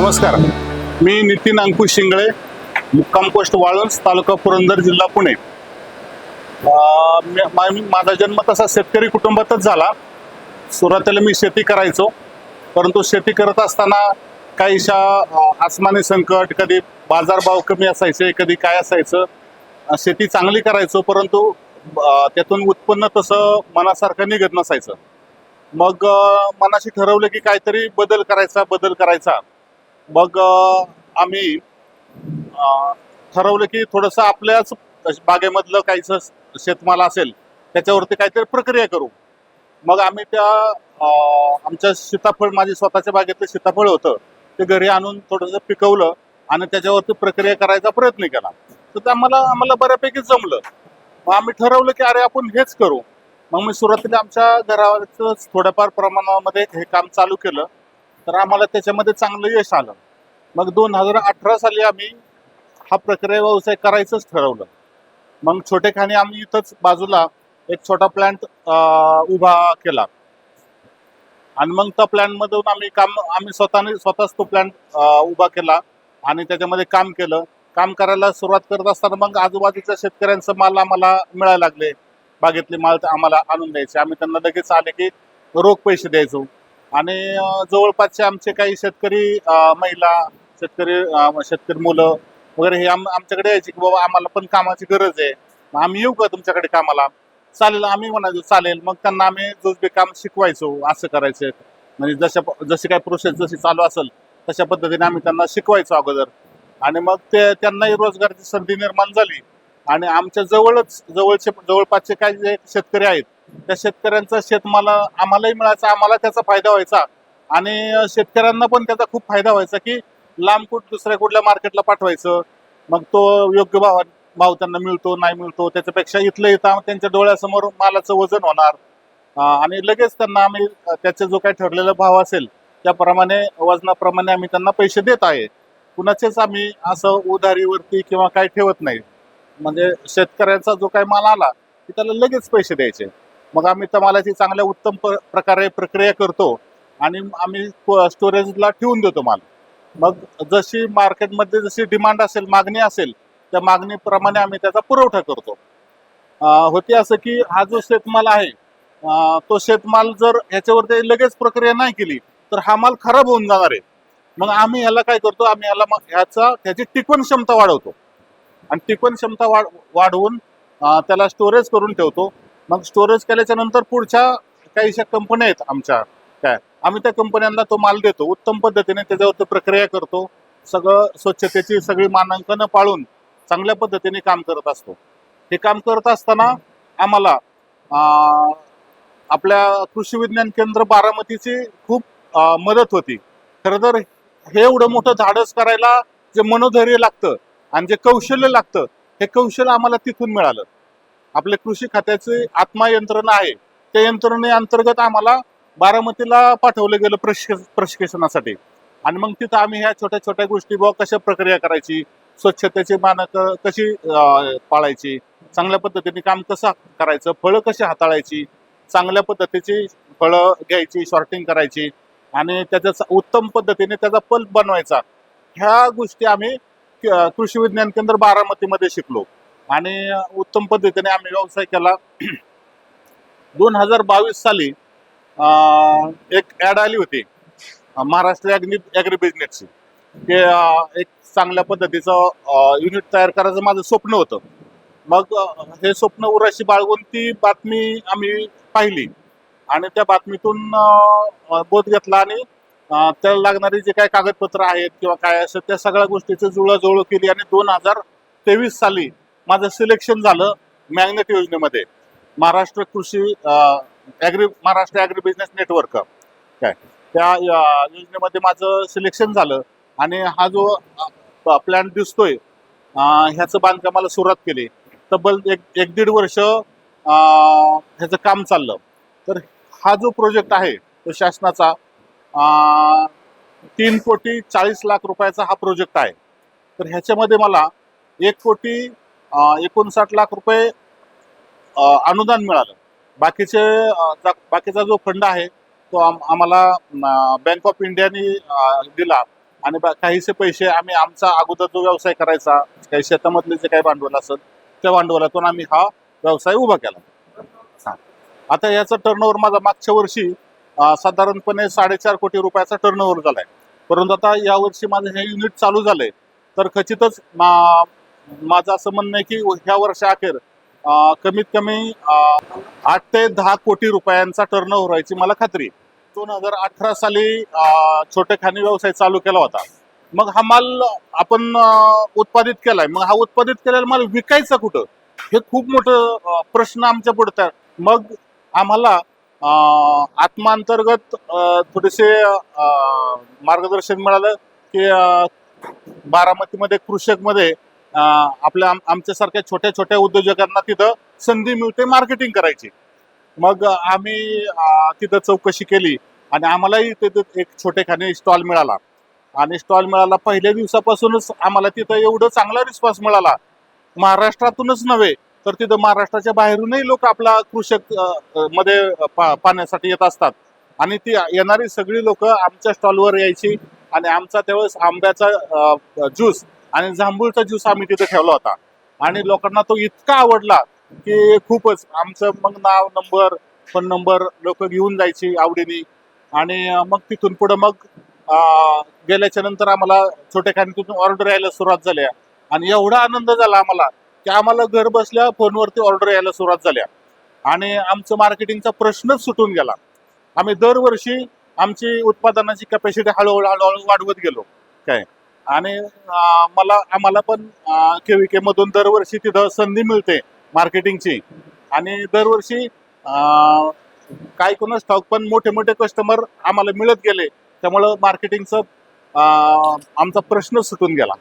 नमस्कार, मी नितीन अंकुश शिंगळे, मुक्काम पोस्ट वाळूंज, तालुका पुरंदर, जिल्हा पुणे। माझा जन्म तसा शेतकरी कुटुंबातच झाला। सुरुवातीला मी शेती करायचो, परंतु शेती करत असताना काहीशा आसमानी संकट, कधी बाजारभाव कमी असायचे, कधी काय असायचं। शेती चांगली करायचो, परंतु त्यातून उत्पन्न तसं मनासारखं निघत नसायचं। मग मनाशी ठरवलं की काहीतरी बदल करायचा। मग आम्ही ठरवलं की थोडंसं आपल्याच बागेमधलं काहीच शेतमाल असेल त्याच्यावरती काहीतरी प्रक्रिया करू। मग आम्ही आमच्या सीताफळ, माझी स्वतःच्या बागेतलं सीताफळ होतं, ते घरी आणून थोडंसं पिकवलं आणि त्याच्यावरती प्रक्रिया करायचा प्रयत्न केला। तर ते आम्हाला बऱ्यापैकी जमलं। मग आम्ही ठरवलं की अरे आपण हेच करू। मग मी सुरुवातीला आमच्या घरावरच थोड्याफार प्रमाणामध्ये हे काम चालू केलं, तर आम्हाला त्याच्यामध्ये चांगलं यश आलं। मग 2018 साली आम्ही हा प्रक्रिया व्यवसाय करायचंच ठरवलं। मग छोटेखानी आम्ही इथंच बाजूला एक छोटा प्लांट उभा केला आणि मग त्या प्लांटमधून आम्ही स्वतःच तो प्लांट उभा केला आणि त्याच्यामध्ये काम केलं। काम करायला सुरुवात करत असताना मग आजूबाजूच्या शेतकऱ्यांचं माल आम्हाला मिळायला लागले, बागेतले माल आम्हाला आणून द्यायचे। आम्ही त्यांना लगेच आले की रोख पैसे द्यायचो आणि जवळपासचे आमचे काही शेतकरी महिला, शेतकरी मुलं वगैरे हे आमच्याकडे यायचे की बाबा आम्हाला पण कामाची गरज आहे, आम्ही येऊ का तुमच्याकडे कामाला? चालेल, आम्ही म्हणायचो चालेल। मग त्यांना आम्ही जुजबी काम शिकवायचो, असं करायचं म्हणजे जशी काय प्रोसेस जशी चालू असेल तशा पद्धतीने आम्ही त्यांना शिकवायचो अगोदर। आणि मग त्यांनाही रोजगाराची संधी निर्माण झाली आणि आमच्या जवळपासचे काही जे शेतकरी आहेत त्या शेतकऱ्यांचा शेतमाल आम्हालाही मिळायचा, आम्हाला त्याचा फायदा व्हायचा आणि शेतकऱ्यांना पण त्याचा खूप फायदा व्हायचा की लांब दुसऱ्या कुठल्या मार्केटला पाठवायचं, मग तो योग्य भाव त्यांना मिळतो नाही मिळतो, त्याच्यापेक्षा इथलं त्यांच्या डोळ्यासमोर मालाचं वजन होणार आणि लगेच त्यांना आम्ही त्याचा जो काही ठरलेला भाव असेल त्याप्रमाणे वजनाप्रमाणे आम्ही त्यांना पैसे देत आहे। कुणाचेच आम्ही असं उधारीवरती किंवा काही ठेवत नाही। म्हणजे शेतकऱ्यांचा जो काही माल आला की त्याला लगेच पैसे द्यायचे। मग आम्ही त्या मालाची चांगल्या उत्तम प्रकारे प्रक्रिया करतो आणि आम्ही स्टोरेजला ठेवून देतो माल। मग जशी मार्केटमध्ये जशी डिमांड असेल, मागणी असेल, त्या मागणीप्रमाणे आम्ही त्याचा पुरवठा करतो। होते असं की हा जो शेतमाल आहे तो शेतमाल जर ह्याच्यावरती लगेच प्रक्रिया नाही केली तर हा माल खराब होऊन जाणार आहे। मग आम्ही ह्याला काय करतो, आम्ही त्याची टिकवण क्षमता वाढवतो आणि टिकवण क्षमता वाढवून त्याला स्टोरेज करून ठेवतो। मग स्टोरेज केल्याच्या नंतर पुढच्या काहीशा कंपन्या आहेत आमच्या, आम्ही त्या कंपन्यांना तो माल देतो, उत्तम पद्धतीने त्याच्यावरती प्रक्रिया करतो। सगळं स्वच्छतेची सगळी मानांकनं पाळून चांगल्या पद्धतीने काम करत असतो। हे काम करत असताना आम्हाला आपल्या कृषी विज्ञान केंद्र बारामतीची खूप मदत होती। खरं तर हे एवढं मोठं धाडस करायला जे मनोधैर्य लागतं आणि जे कौशल्य लागतं, हे कौशल्य आम्हाला तिथून मिळालं। आपल्या कृषी खात्याची आत्मा यंत्रणा आहे, त्या यंत्रणेअंतर्गत आम्हाला बारामतीला पाठवलं गेलं प्रशिक्षणासाठी आणि मग तिथं आम्ही ह्या छोट्या छोट्या गोष्टी कशा प्रक्रिया करायची, स्वच्छतेची मानकं कशी पाळायची, चांगल्या पद्धतीने काम कसं करायचं, फळं कशी हाताळायची, चांगल्या पद्धतीची फळं घ्यायची, सॉर्टिंग करायची आणि त्याचा उत्तम पद्धतीने त्याचा पल्प बनवायचा, ह्या गोष्टी आम्ही कृषी विज्ञान केंद्र बारामतीमध्ये शिकलो आणि उत्तम पद्धतीने आम्ही व्यवसाय केला। 2022 साली एक ॲड आली होती महाराष्ट्र ॲग्री बिझनेसची, ते एक चांगल्या पद्धतीचं युनिट तयार करायचं माझं स्वप्न होतं। मग हे स्वप्न उराशी बाळगून ती बातमी आम्ही पाहिली आणि त्या बातमीतून बोध घेतला आणि त्याला लागणारी जे काही कागदपत्र आहेत किंवा काय असं त्या सगळ्या गोष्टीची जुळवाजुळव केली आणि 2023 साली माझं सिलेक्शन झालं मॅग्नेट योजनेमध्ये, महाराष्ट्र ॲग्री बिझनेस नेटवर्क त्या योजनेमध्ये माझं सिलेक्शन झालं आणि हा जो प्लॅन दिसतोय ह्याचं बांधकामाला सुरुवात केली। तब्बल एक दीड वर्ष ह्याचं काम चाललं। तर हा जो प्रोजेक्ट आहे तो शासनाचा 3,40,00,000 रुपयाचा हा प्रोजेक्ट आहे। तर ह्याच्यामध्ये मला 1,59,00,000 रुपये अनुदान मिळालं। बाकीचा जो फंड आहे तो आम्हाला बँक ऑफ इंडियाने दिला आणि काहीसे पैसे आम्ही आमचा अगोदर जो व्यवसाय करायचा, काही शेतामधले जे काही भांडवल असेल त्या भांडवलातून आम्ही हा व्यवसाय उभा केला. हा. आता याचा टर्नओव्हर माझा मागच्या वर्षी साधारणपणे 4.5 कोटी रुपयाचा टर्नओव्हर झालाय. परंतु आता या वर्षी माझं हे युनिट चालू झालंय, तर खचितच माझं असं म्हणणं आहे की ह्या वर्षाअखेर कमीत कमी 8 ते 10 कोटी रुपयांचा टर्नओव्हर व्हायची मला खात्री आहे. 2018 साली छोटे खाणी व्यवसाय चालू केला होता. मग हा माल आपण उत्पादित केलाय, मग हा उत्पादित केलेला माल विकायचा कुठं, हे खूप मोठं प्रश्न आमच्या पुढे आहे. मग आम्हाला आत्मांतर्गत थोडेसे मार्गदर्शन मिळालं की बारामतीमध्ये कृषकमध्ये आपल्या आमच्यासारख्या छोट्या छोट्या उद्योजकांना तिथं संधी मिळते मार्केटिंग करायची. मग आम्ही तिथं चौकशी केली आणि आम्हालाही तिथं एक छोटेखानी स्टॉल मिळाला. आणि स्टॉल मिळाला पहिल्या दिवसापासूनच आम्हाला तिथं एवढं चांगला रिस्पॉन्स मिळाला. महाराष्ट्रातूनच नव्हे तर तिथं महाराष्ट्राच्या बाहेरूनही लोक आपला कृषक मध्ये पाहण्यासाठी येत असतात. आणि ती येणारी सगळी लोक आमच्या स्टॉलवर यायची आणि आमचा त्यावेळेस आंब्याचा ज्यूस आणि जांभूळचा ज्यूस आम्ही तिथे ठेवला होता. आणि लोकांना तो इतका आवडला की खूपच आमचं मग नाव नंबर फोन नंबर लोक घेऊन जायची आवडीने. आणि मग तिथून पुढे मग गेल्याच्या नंतर आम्हाला छोट्या खाणीतून ऑर्डर यायला सुरुवात झाल्या. आणि एवढा आनंद झाला आम्हाला की आम्हाला घर बसल्या फोनवरती ऑर्डर यायला सुरुवात झाल्या आणि आमचं मार्केटिंगचा प्रश्नच सुटून गेला. आम्ही दरवर्षी आमची उत्पादनाची कॅपॅसिटी हळूहळू वाढवत गेलो काय. आणि आम्हाला पण केव्हीके मधून दरवर्षी तिथं संधी मिळते मार्केटिंगची. आणि दरवर्षी काय कोणाच ठाऊक पण मोठे मोठे कस्टमर आम्हाला मिळत गेले, त्यामुळं मार्केटिंगचं आमचा प्रश्न सुटून गेला.